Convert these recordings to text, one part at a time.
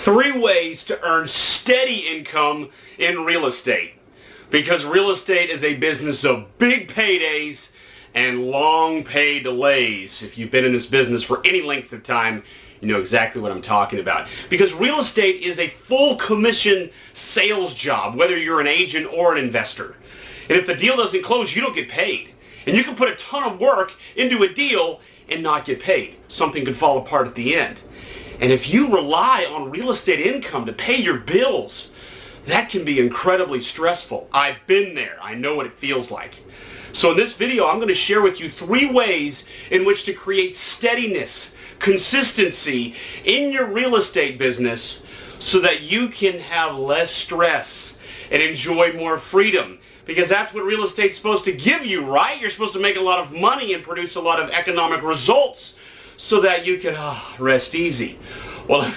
3 ways to earn steady income in real estate. Because real estate is a business of big paydays and long pay delays. If you've been in this business for any length of time, you know exactly what I'm talking about. Because real estate is a full commission sales job, whether you're an agent or an investor. And if the deal doesn't close, you don't get paid. And you can put a ton of work into a deal and not get paid. Something could fall apart at the end. And if you rely on real estate income to pay your bills, that can be incredibly stressful. I've been there. I know what it feels like. So in this video, I'm going to share with you 3 ways in which to create steadiness, consistency in your real estate business so that you can have less stress and enjoy more freedom. Because that's what real estate's supposed to give you, right? You're supposed to make a lot of money and produce a lot of economic results so that you can rest easy. Well,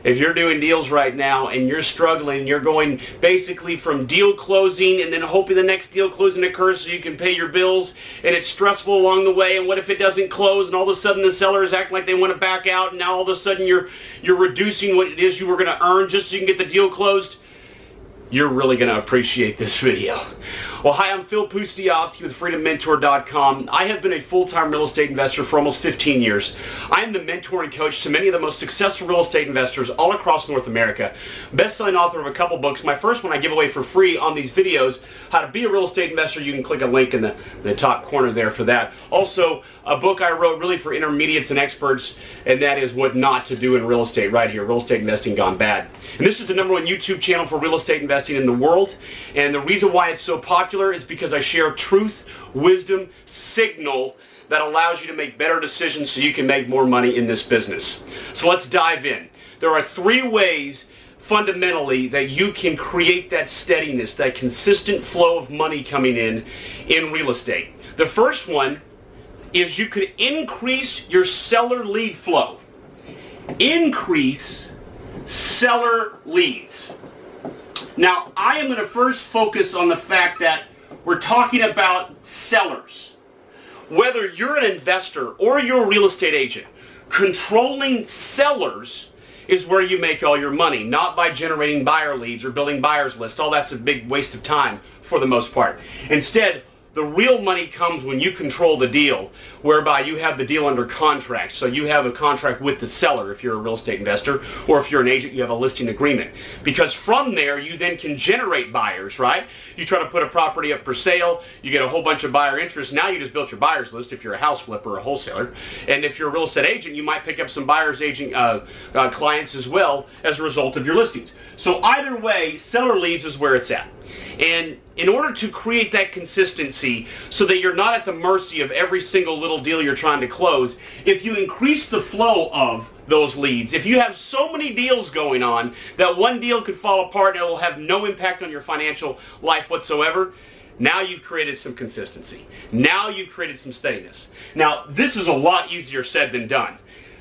if you're doing deals right now and you're struggling, you're going basically from deal closing and then hoping the next deal closing occurs so you can pay your bills, and it's stressful along the way, and what if it doesn't close and all of a sudden the sellers act like they want to back out, and now all of a sudden you're reducing what it is you were going to earn just so you can get the deal closed? You're really going to appreciate this video. Well, hi, I'm Phil Pustiovsky with FreedomMentor.com. I have been a full-time real estate investor for almost 15 years. I am the mentoring coach to many of the most successful real estate investors all across North America. Best-selling author of a couple books. My first one I give away for free on these videos, How to Be a Real Estate Investor. You can click a link in the top corner there for that. Also, a book I wrote really for intermediates and experts, and that is What Not to Do in Real Estate, right here, Real Estate Investing Gone Bad. And this is the #1 YouTube channel for real estate investing in the world, and the reason why it's so popular is because I share truth, wisdom, signal that allows you to make better decisions so you can make more money in this business. So let's dive in. There are 3 ways fundamentally that you can create that steadiness, that consistent flow of money coming in real estate. The first one is you could increase your seller lead flow. Increase seller leads. Now, I am going to first focus on the fact that we're talking about sellers. Whether you're an investor or you're a real estate agent, controlling sellers is where you make all your money, not by generating buyer leads or building buyers lists. All that's a big waste of time for the most part. Instead, the real money comes when you control the deal, whereby you have the deal under contract. So you have a contract with the seller if you're a real estate investor, or if you're an agent, you have a listing agreement. Because from there, you then can generate buyers, right? You try to put a property up for sale, you get a whole bunch of buyer interest. Now you just built your buyers list if you're a house flipper or a wholesaler. And if you're a real estate agent, you might pick up some buyers agent clients as well as a result of your listings. So either way, seller leads is where it's at. And in order to create that consistency so that you're not at the mercy of every single little deal you're trying to close, if you increase the flow of those leads, if you have so many deals going on that one deal could fall apart and it will have no impact on your financial life whatsoever, now you've created some consistency. Now you've created some steadiness. Now, this is a lot easier said than done.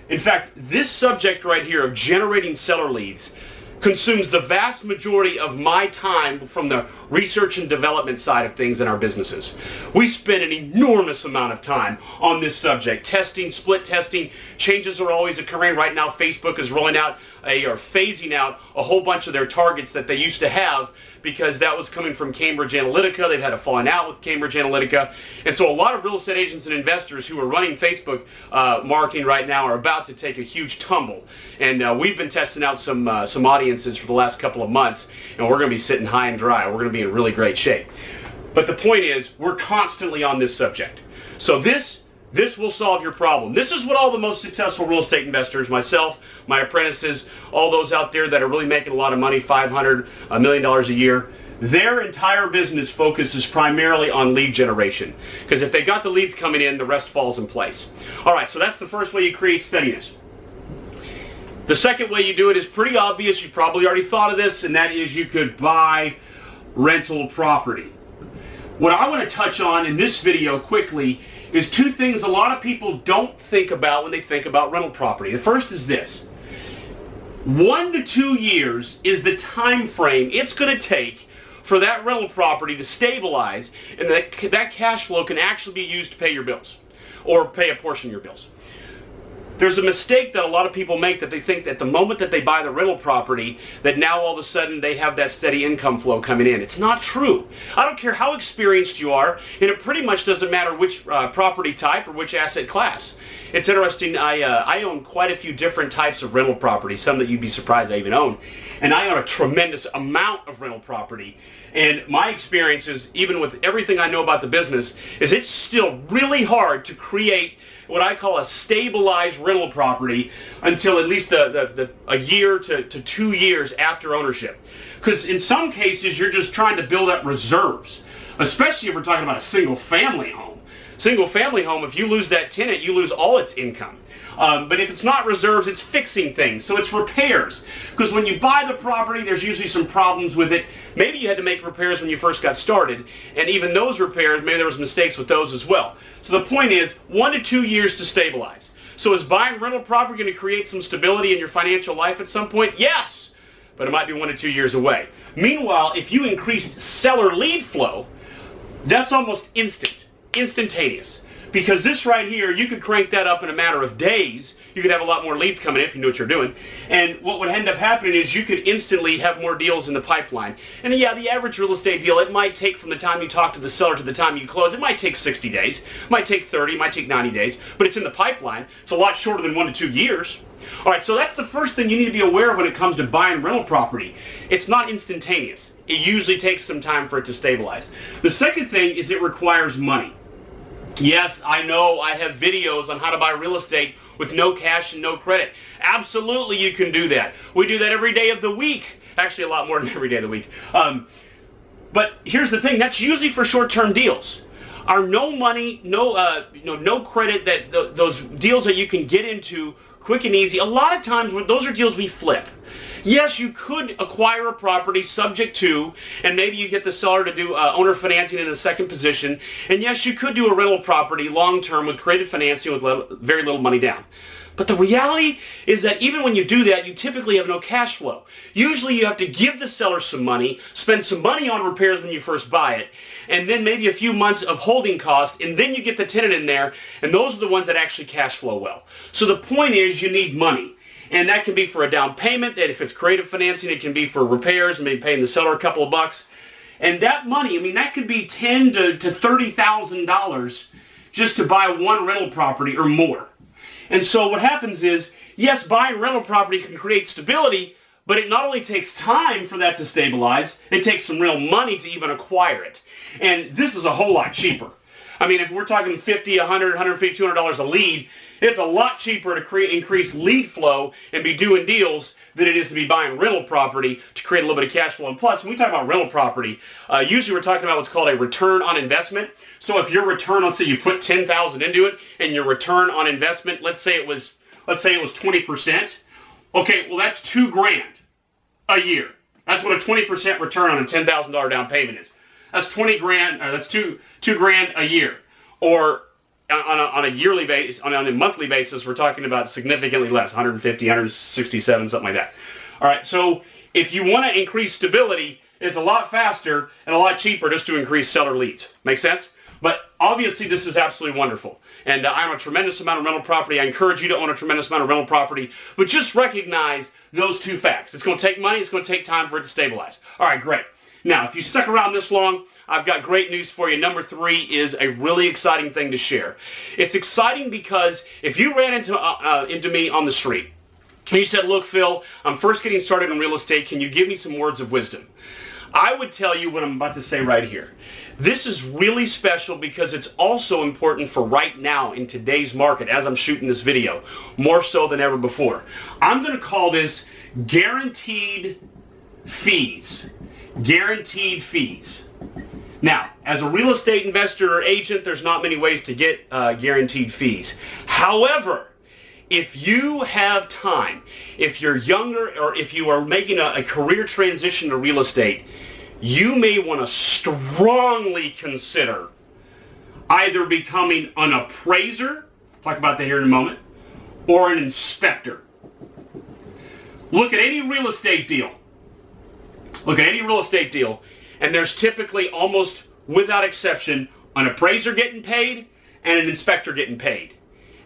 In fact, this subject right here of generating seller leads consumes the vast majority of my time from the research and development side of things in our businesses. We spend an enormous amount of time on this subject. Testing, split testing, changes are always occurring. Right now, Facebook is rolling out or phasing out a whole bunch of their targets that they used to have because that was coming from Cambridge Analytica. They've had a falling out with Cambridge Analytica. And so a lot of real estate agents and investors who are running Facebook marketing right now are about to take a huge tumble. And we've been testing out some audiences for the last couple of months, and we're going to be sitting high and dry. We're going to be in really great shape. But the point is, we're constantly on this subject. So this will solve your problem. This is what all the most successful real estate investors, myself, my apprentices, all those out there that are really making a lot of money, $500, $1 million a year, their entire business focuses primarily on lead generation. Because if they got the leads coming in, the rest falls in place. All right, so that's the first way you create steadiness. The second way you do it is pretty obvious. You probably already thought of this, and that is you could buy rental property. What I want to touch on in this video quickly is 2 things a lot of people don't think about when they think about rental property. The first is this. 1 to 2 years is the time frame it's going to take for that rental property to stabilize, and that cash flow can actually be used to pay your bills or pay a portion of your bills. There's a mistake that a lot of people make, that they think that the moment that they buy the rental property, that now all of a sudden they have that steady income flow coming in. It's not true. I don't care how experienced you are, and it pretty much doesn't matter which property type or which asset class. It's interesting, I own quite a few different types of rental property, some that you'd be surprised I even own. And I own a tremendous amount of rental property. And my experience is, even with everything I know about the business, is it's still really hard to create what I call a stabilized rental property until at least a year to 2 years after ownership. Because in some cases, you're just trying to build up reserves, especially if we're talking about a single family home. Single family home, if you lose that tenant, you lose all its income. But if it's not reserves, it's fixing things. So it's repairs. Because when you buy the property, there's usually some problems with it. Maybe you had to make repairs when you first got started. And even those repairs, maybe there was mistakes with those as well. So the point is, 1 to 2 years to stabilize. So is buying rental property going to create some stability in your financial life at some point? Yes. But it might be 1 to 2 years away. Meanwhile, if you increase seller lead flow, that's almost instantaneous. Because this right here, you could crank that up in a matter of days. You could have a lot more leads coming in if you knew what you're doing. And what would end up happening is you could instantly have more deals in the pipeline. And yeah, the average real estate deal, it might take from the time you talk to the seller to the time you close, it might take 60 days. It might take 30, it might take 90 days. But it's in the pipeline. It's a lot shorter than 1 to 2 years. All right, so that's the first thing you need to be aware of when it comes to buying rental property. It's not instantaneous. It usually takes some time for it to stabilize. The second thing is it requires money. Yes, I know I have videos on how to buy real estate with no cash and no credit. Absolutely, you can do that. We do that every day of the week. Actually, a lot more than every day of the week. But here's the thing. That's usually for short-term deals. Our no money, no credit, those deals that you can get into quick and easy, a lot of times those are deals we flip. Yes, you could acquire a property subject to, and maybe you get the seller to do owner financing in a second position. And yes, you could do a rental property long-term with creative financing with very little money down. But the reality is that even when you do that, you typically have no cash flow. Usually you have to give the seller some money, spend some money on repairs when you first buy it, and then maybe a few months of holding costs, and then you get the tenant in there, and those are the ones that actually cash flow well. So the point is, you need money. And that can be for a down payment, and if it's creative financing, it can be for repairs, maybe paying the seller a couple of bucks. And that money, I mean, that could be $10,000 to $30,000 just to buy one rental property or more. And so what happens is, yes, buying rental property can create stability, but it not only takes time for that to stabilize, it takes some real money to even acquire it. And this is a whole lot cheaper. I mean, if we're talking $50, $100, $150, $200 a lead, it's a lot cheaper to increase lead flow and be doing deals than it is to be buying rental property to create a little bit of cash flow. And plus, when we talk about rental property, usually we're talking about what's called a return on investment. So if your return, let's say you put $10,000 into it, and your return on investment, let's say it was 20%. Okay, well that's $2,000 a year. That's what a 20% return on a $10,000 down payment is. That's $20,000, or that's $2,000 a year. Or on a yearly basis, on a monthly basis, we're talking about significantly less, 150, 167, something like that. All right, so if you want to increase stability, it's a lot faster and a lot cheaper just to increase seller leads. Make sense? But obviously, this is absolutely wonderful. And I own a tremendous amount of rental property. I encourage you to own a tremendous amount of rental property. But just recognize those two facts. It's going to take money. It's going to take time for it to stabilize. All right, great. Now, if you stuck around this long, I've got great news for you. Number 3 is a really exciting thing to share. It's exciting because if you ran into me on the street and you said, look, Phil, I'm first getting started in real estate. Can you give me some words of wisdom? I would tell you what I'm about to say right here. This is really special because it's also important for right now in today's market as I'm shooting this video, more so than ever before. I'm going to call this guaranteed fees. Guaranteed fees. Now, as a real estate investor or agent, there's not many ways to get guaranteed fees. However, if you have time, if you're younger, or if you are making a career transition to real estate, you may want to strongly consider either becoming an appraiser, talk about that here in a moment, or an inspector. Look at any real estate deal. Look at any real estate deal, and there's typically, almost without exception, an appraiser getting paid and an inspector getting paid.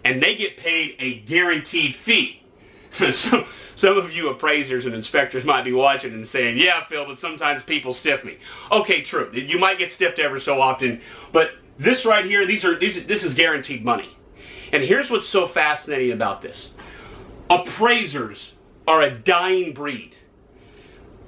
and they get paid a guaranteed fee. So, some of you appraisers and inspectors might be watching and saying, yeah, Phil, but sometimes people stiff me. Okay, true. You might get stiffed ever so often, but this right here, this is guaranteed money. And here's what's so fascinating about this. Appraisers are a dying breed.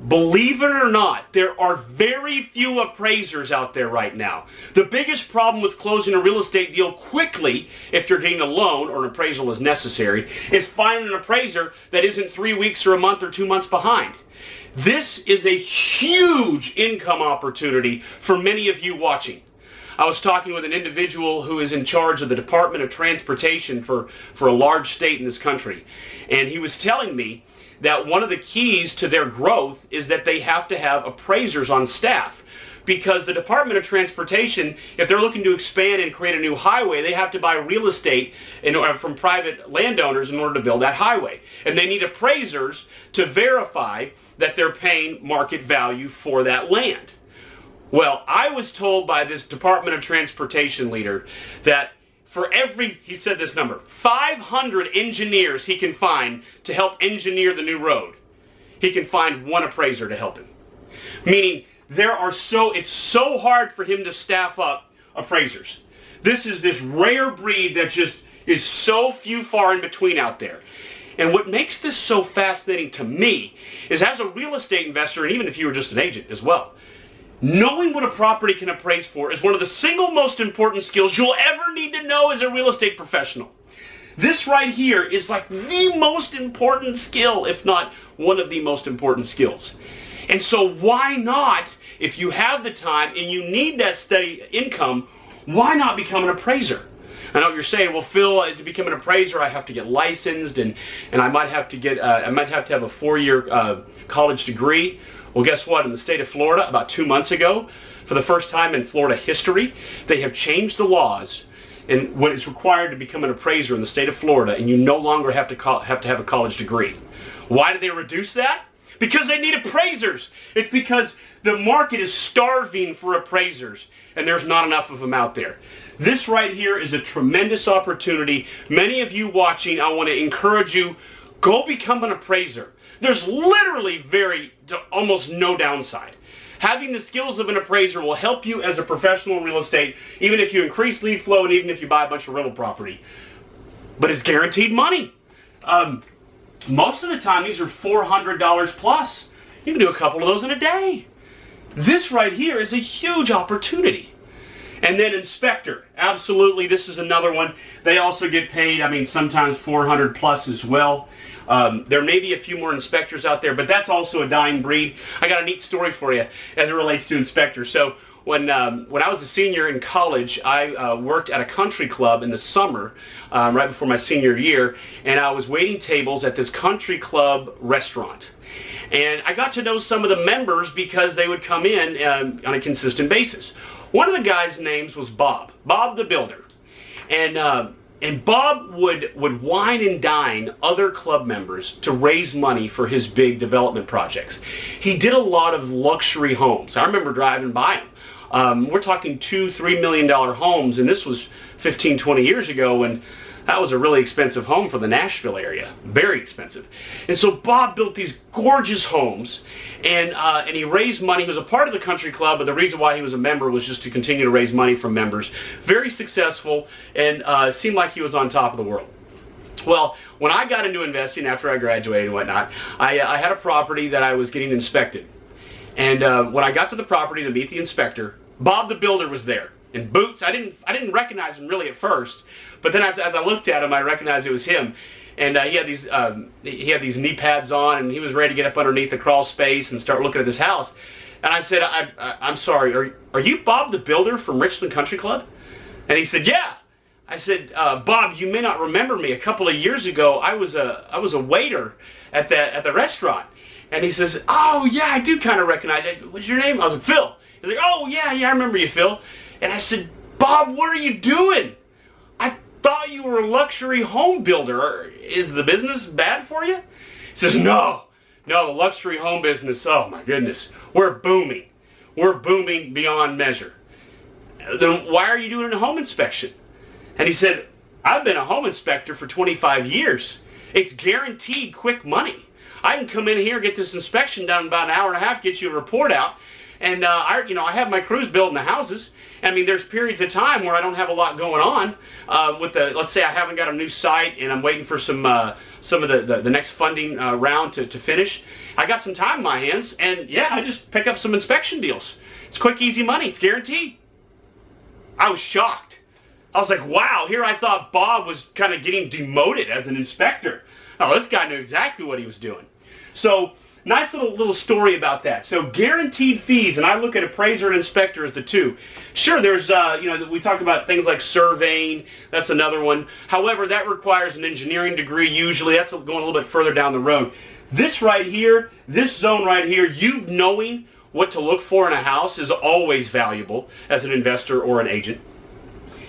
Believe it or not, there are very few appraisers out there right now. The biggest problem with closing a real estate deal quickly, if you're getting a loan or an appraisal is necessary, is finding an appraiser that isn't 3 weeks or a month or 2 months behind. This is a huge income opportunity for many of you watching. I was talking with an individual who is in charge of the Department of Transportation for a large state in this country, and he was telling me that one of the keys to their growth is that they have to have appraisers on staff, because the Department of Transportation, if they're looking to expand and create a new highway, they have to buy real estate from private landowners in order to build that highway. And they need appraisers to verify that they're paying market value for that land. Well, I was told by this Department of Transportation leader that for every, he said this number, 500 engineers he can find to help engineer the new road, he can find one appraiser to help him. Meaning, it's so hard for him to staff up appraisers. This is this rare breed that just is so few far in between out there. And what makes this so fascinating to me is, as a real estate investor, and even if you were just an agent as well, knowing what a property can appraise for is one of the single most important skills you'll ever need to know as a real estate professional. This right here is like the most important skill, if not one of the most important skills. And so why not, if you have the time and you need that steady income, why not become an appraiser? I know what you're saying, well, Phil, to become an appraiser, I have to get licensed, and I might have to have a 4-year college degree. Well, guess what? In the state of Florida, about 2 months ago, for the first time in Florida history, they have changed the laws and what is required to become an appraiser in the state of Florida, and you no longer have to have a college degree. Why did they reduce that? Because they need appraisers. It's because the market is starving for appraisers, and there's not enough of them out there. This right here is a tremendous opportunity. Many of you watching, I want to encourage you, go become an appraiser. There's literally almost no downside. Having the skills of an appraiser will help you as a professional in real estate, even if you increase lead flow and even if you buy a bunch of rental property. But it's guaranteed money. Most of the time, these are $400 plus. You can do a couple of those in a day. This right here is a huge opportunity. And then inspector. Absolutely, this is another one. They also get paid, sometimes $400 plus as well. There may be a few more inspectors out there, but that's also a dying breed. I got a neat story for you as it relates to inspectors. So when I was a senior in college, I worked at a country club in the summer, right before my senior year, and I was waiting tables at this country club restaurant. And I got to know some of the members because they would come in on a consistent basis. One of the guys' names was Bob the Builder. And Bob would wine and dine other club members to raise money for his big development projects. He did a lot of luxury homes. I remember driving by him. We're talking $2-3 million homes, and this was 15, 20 years ago when that was a really expensive home for the Nashville area. Very expensive. And so Bob built these gorgeous homes, and he raised money. He was a part of the country club, but the reason why he was a member was just to continue to raise money from members. Very successful, and seemed like he was on top of the world. Well, when I got into investing after I graduated and whatnot, I had a property that I was getting inspected. And when I got to the property to meet the inspector, Bob the Builder was there in boots. I didn't recognize him really at first, but then as I looked at him, I recognized it was him. And he had these knee pads on, and he was ready to get up underneath the crawl space and start looking at this house. And I said, I'm sorry, are you Bob the Builder from Richland Country Club? And he said, yeah. I said, Bob, you may not remember me. A couple of years ago, I was a waiter at the restaurant. And he says, oh yeah, I do kind of recognize you. What's your name? I was like, Phil. He's like, oh yeah, I remember you, Phil. And I said, Bob, what are you doing? I thought you were a luxury home builder. Is the business bad for you? He says, no, the luxury home business, oh my goodness, we're booming. We're booming beyond measure. Then why are you doing a home inspection? And he said, I've been a home inspector for 25 years. It's guaranteed quick money. I can come in here, get this inspection done in about an hour and a half, get you a report out, and I have my crews building the houses. I mean, there's periods of time where I don't have a lot going on let's say I haven't got a new site and I'm waiting for some of the next funding round to finish. I got some time in my hands, and yeah, I just pick up some inspection deals. It's quick, easy money. It's guaranteed. I was shocked. I was like, wow, here I thought Bob was kind of getting demoted as an inspector. Oh, this guy knew exactly what he was doing. So, nice little story about that. So, guaranteed fees, and I look at appraiser and inspector as the two. Sure, there's, we talk about things like surveying. That's another one. However, that requires an engineering degree usually. That's going a little bit further down the road. This right here, this zone right here, you knowing what to look for in a house is always valuable as an investor or an agent.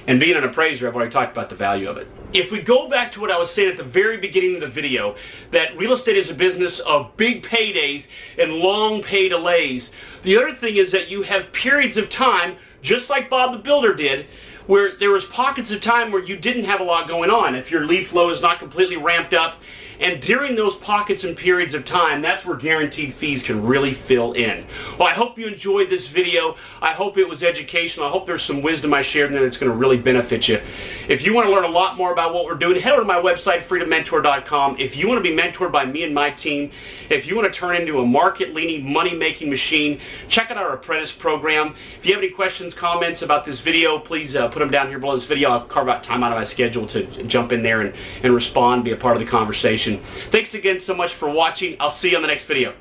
And being an appraiser, I've already talked about the value of it. If we go back to what I was saying at the very beginning of the video, that real estate is a business of big paydays and long pay delays, the other thing is that you have periods of time, just like Bob the Builder did, where there was pockets of time where you didn't have a lot going on. If your lead flow is not completely ramped up, and during those pockets and periods of time, that's where guaranteed fees can really fill in. Well, I hope you enjoyed this video. I hope it was educational. I hope there's some wisdom I shared in there that's going to really benefit you. If you want to learn a lot more about what we're doing, head over to my website, freedommentor.com. If you want to be mentored by me and my team, if you want to turn into a market-leaning, money-making machine, check out our apprentice program. If you have any questions, comments about this video, please put them down here below this video. I'll carve out time out of my schedule to jump in there and respond, be a part of the conversation. Thanks again so much for watching. I'll see you on the next video.